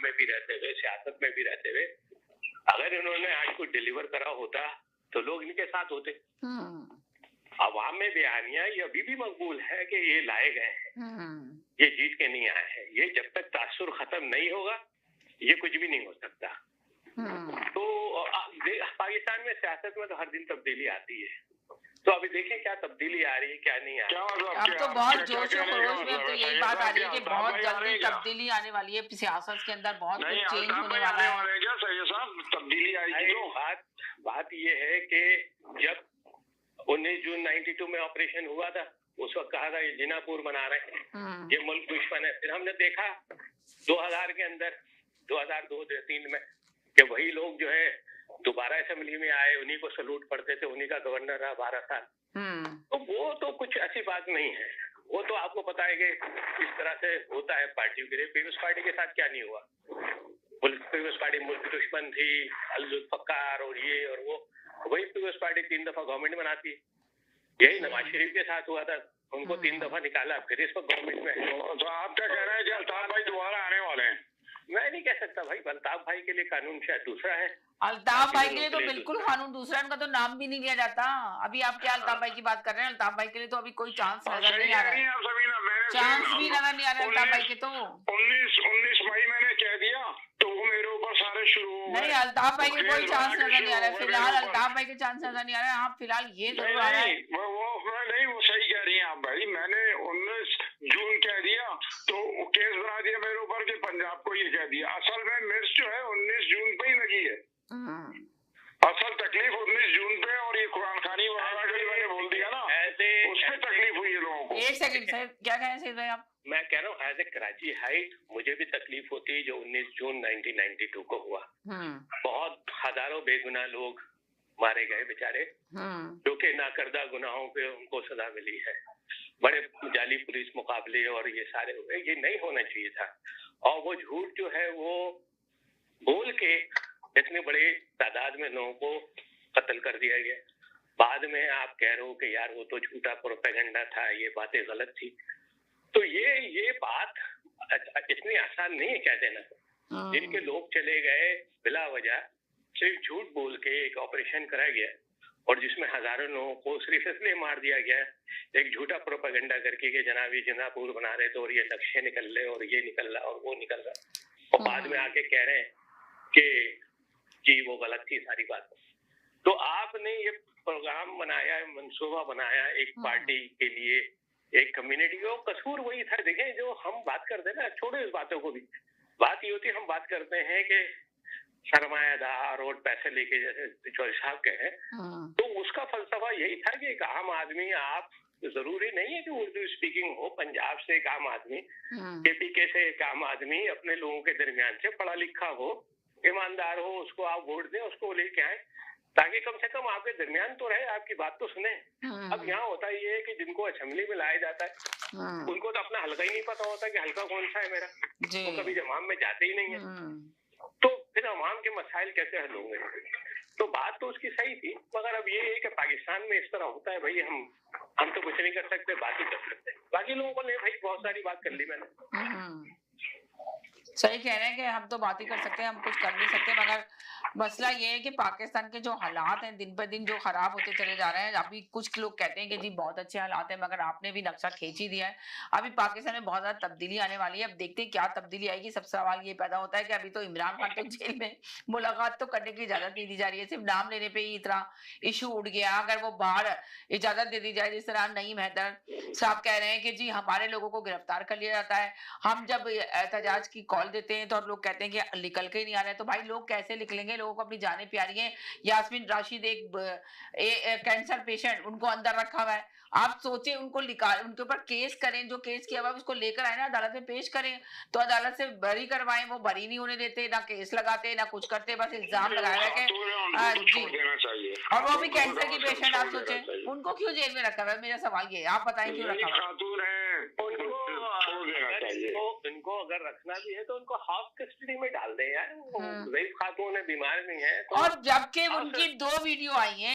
में भी रहते हुए, सियासत में भी रहते हुए, अगर इन्होंने आज कुछ डिलीवर करा होता तो लोग इनके साथ होते। अवाम में बयानिया ये अभी भी मकबूल है कि ये लाए गए हैं, ये जीत के नहीं आए हैं। ये जब तक तासुर खत्म नहीं होगा ये कुछ भी नहीं हो सकता। तो पाकिस्तान में सियासत में तो हर दिन तब्दीली आती है, तो अभी देखें क्या तब्दीली आ रही है क्या नहीं आ रही है। अब तो बहुत जोश और खरोश में अब तो यही बात आ रही है कि बहुत जल्दी तब्दीली आने वाली है सियासत के अंदर, बहुत कुछ चेंज होने वाला है। क्या सही साहब तब्दीली आएगी? बात ये है कि जब 19 जून 92 में ऑपरेशन हुआ था उस वक्त कहा था ये जिनापुर बना रहे हैं, ये मुल्क दुश्मन है। फिर हमने देखा 2000 के अंदर 2002-3 में कि वही लोग जो है दोबारा असेंबली में आए, उन्हीं को सलूट पढ़ते थे, उन्हीं का गवर्नर रहा 12 साल। तो वो तो कुछ ऐसी बात नहीं है, वो तो आपको पता है कि इस तरह से होता है पार्टियों के लिए। पीपल्स पार्टी के साथ क्या नहीं हुआ, पीपल्स पार्टी मुल्क दुश्मन थी, अल-जुल्फ़कार और ये और वो, वही पीपल्स पार्टी 3 दफा गवर्नमेंट बनाती है। यही नवाज शरीफ के साथ हुआ था, उनको 3 दफा निकाला, फिर इस वक्त गवर्नमेंट में है। तो आप क्या कह रहे हैं कि अल्ताफ भाई दोबारा आने वाले हैं? मैं नहीं कह सकता भाई, अल्ताफ भाई के लिए कानून शायद दूसरा है। अल्ताफ भाई के लिए तो बिल्कुल कानून दूसरा है, उनका तो नाम भी नहीं लिया जाता। अभी आप क्या अल्ताफ भाई की बात कर रहे हैं? अल्ताफ भाई के लिए तो अभी कोई चांस नजर नहीं आ रहा है, चांस भी नजर नहीं आ रहा है अल्ताफ भाई के। तो 19 मई मैंने कह दिया तो वो मेरे ऊपर सारे शुरू हो गए। नहीं, अल्ताफ भाई के कोई चांस नजर नहीं आ रहा है फिलहाल, अल्ताफ भाई के चांस नजर नहीं आ रहे हैं। आप फिलहाल ये जरूर आ रहा है वो सही कह रही हैं आप भाई। मैंने 19 जून कह दिया तो केस बना दिया मेरे ऊपर कि पंजाब को ये कह दिया। असल में मिर्च जो है 19 जून पे ही लगी है, असल तकलीफ 19 जून पे, और ये कुरान खानी वगैरह के लिए मैंने बोल दिया ना, उससे तकलीफ हुई है लोगों को। एक सेकंड सर, क्या कहें सैयद भाई आप? मैं कह रहा हूँ एज ए कराची हाइट मुझे भी तकलीफ होती है जो 19 जून 1992 को हुआ। बहुत हजारों बेगुनाह लोग मारे गए बेचारे, जो कि नाकर्दा गुनाहों पे उनको सजा मिली है। बड़े जाली पुलिस मुकाबले और ये सारे हुए, ये नहीं होना चाहिए था। और वो झूठ जो है वो बोल के इतने बड़े तादाद में लोगों को कत्ल कर दिया गया, बाद में आप कह रहे हो कि यार वो तो झूठा प्रोपेगेंडा था, ये बातें गलत थी। तो ये बात इतनी आसान नहीं है कह देना। जिनके लोग चले गए बिला वजह सिर्फ झूठ बोल के एक ऑपरेशन कराया गया और जिसमें हजारों लोगों को सिर्फ इसलिए मार दिया गया एक झूठा प्रोपेगेंडा करके कि जनाब ये जिनापुर बना रहे थे और ये नक्शे निकल रहे और ये निकल रहा और वो निकल रहा, और बाद में आके कह रहे हैं कि जी वो गलत थी सारी बात। तो आपने ये प्रोग्राम बनाया, मंसूबा बनाया एक पार्टी के लिए, एक कम्युनिटी को, कसूर वही था। देखें जो हम बात करते हैं ना, छोड़ो इस बातों को भी, बात ये होती है हम बात करते हैं कि सरमायादार और पैसे लेके जैसे चौधरी साहब के हैं, तो उसका फलसफा यही था कि एक आम आदमी, आप जरूरी नहीं है कि उर्दू स्पीकिंग हो, पंजाब से एक आम आदमी, केपीके से एक आम आदमी अपने लोगों के दरमियान से पढ़ा लिखा हो, ईमानदार हो, उसको आप वोट दें, उसको लेके आए ताकि कम से कम आपके दरमियान तो रहे, आपकी बात तो सुने। अब यहाँ होता ये है कि जिनको असेंबली में लाया जाता है उनको तो अपना हल्का ही नहीं पता होता कि हल्का कौन सा है मेरा, वो कभी जमाम में जाते ही नहीं है, तो फिर अवाम के मसाइल कैसे हल होंगे? तो बात तो उसकी सही थी, मगर अब ये है कि पाकिस्तान में इस तरह होता है भाई, हम तो कुछ नहीं कर सकते, बात ही कर सकते। बाकी लोगों को नहीं भाई, बहुत सारी बात कर ली मैंने। सही कह रहे हैं कि हम तो बात ही कर सकते हैं, हम कुछ कर नहीं सकते। मगर मसला ये है कि पाकिस्तान के जो हालात हैं दिन ब दिन जो खराब होते चले जा रहे हैं। अभी कुछ लोग कहते हैं कि जी बहुत अच्छे हालात हैं, मगर आपने भी नक्शा खींच ही दिया है। अभी पाकिस्तान में बहुत ज्यादा तब्दीली आने वाली है, अब देखते हैं क्या तब्दीली आएगी। सब सवाल ये पैदा होता है कि अभी तो इमरान खान तो जेल में, मुलाकात तो करने की इजाजत नहीं दी जा रही है, सिर्फ नाम लेने पर ही इतना इशू उठ गया। अगर वो बाहर इजाजत दे दी जाए, जिस तरह नईम हैदर साहब कह रहे हैं कि जी हमारे लोगों को गिरफ्तार कर लिया जाता है, हम जब एहतजाज की कॉल देते हैं तो हम लोग कहते हैं कि निकल के ही नहीं आ रहे, तो भाई लोग कैसे निकलेंगे? लोगों को अपनी जानें प्यारी है। यास्मीन राशिद एक कैंसर पेशेंट, उनको अंदर रखा हुआ है। आप सोचे उनको निकाल, उनके ऊपर केस करें, जो केस किया हुआ उसको लेकर आए ना अदालत में पेश करें, तो अदालत से बरी करवाएं। वो बरी नहीं होने देते, ना केस लगाते ना कुछ करते, बस इल्जाम लगाया है जी। और वो भी कैंसर की पेशेंट, आप सोचे उनको क्यों जेल में रखा हुआ है? मेरा सवाल ये है, आप बताएं क्यों रखा हुआ है? इनको अगर रखना भी है तो उनको हाउस कस्टडी में डाल दें यार, खातून है, बीमार नहीं है तो। और जबकि उनकी 2 वीडियो आई हैं